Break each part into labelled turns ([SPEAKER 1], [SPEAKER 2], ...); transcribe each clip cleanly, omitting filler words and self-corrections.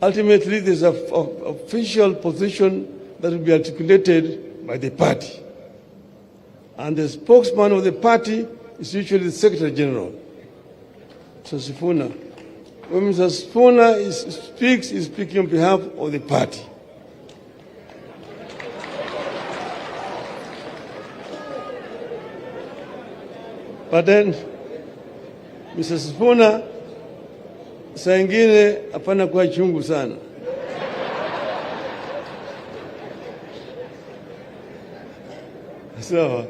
[SPEAKER 1] Ultimately, there's an official position that will be articulated by the party. And the spokesman of the party is usually the Secretary General, Mr. Sifuna. When Mr. Sifuna speaks, he's speaking on behalf of the party. But then, Mr. Sifuna, saa ingine hapana kuwa chungu sana. So,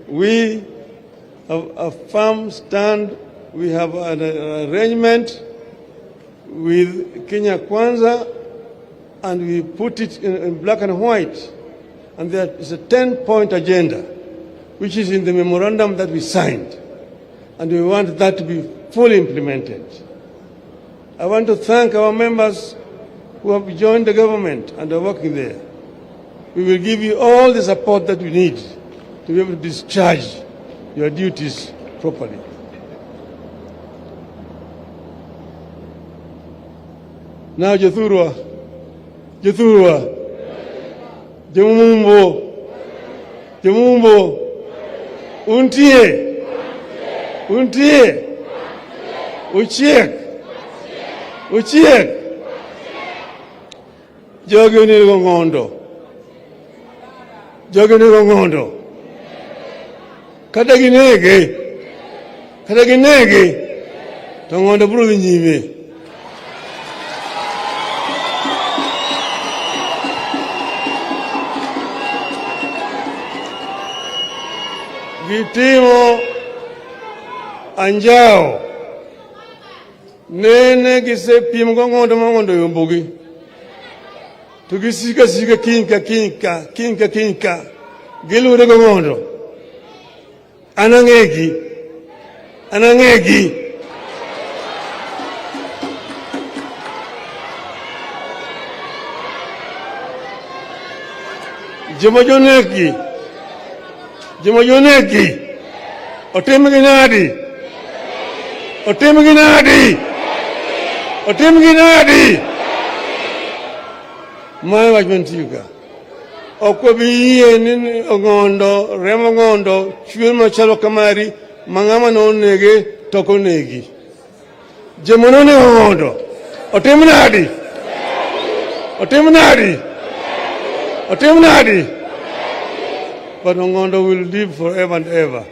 [SPEAKER 1] we have a firm stand. We have an arrangement with Kenya Kwanza, and we put it in black and white. And there is a 10-point agenda, which is in the memorandum that we signed. And we want that to be fully implemented. I want to thank our members who have joined the government and are working there. We will give you all the support that you need to be able to discharge your duties properly. Now, Jethurwa, Jemumbo, Untie, Uchiek, Jogeni Gongondo, Kataginege, Tongondo Brudi Nyime. Vitimo Anjao Nene gise pim Gongondo Yombogi Tugisika kinka Gilu de Gongondo Anangegi Jimojoneki Otemginadi My Wajmantuga Okwabi Nin Ogondo, Remogondo, Chulma Chalo Kamari, Mangama no nege, Tokonegi. Jemonone Ogondo, Otemnadi. But Ongondo will live forever and ever.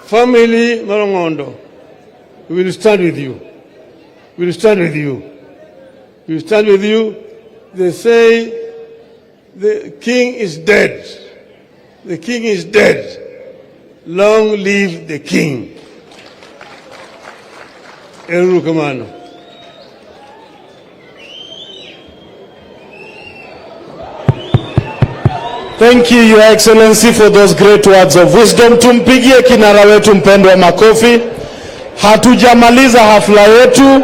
[SPEAKER 1] Family Marongondo, we will stand with you. We will stand with you. They say the king is dead. The king is dead. Long live the king. Eru Kamano.
[SPEAKER 2] Thank you, Your Excellency, for those great words of wisdom. Tumpigie kinara wetu mpendwa makofi. Hatujamaliza hafla yetu.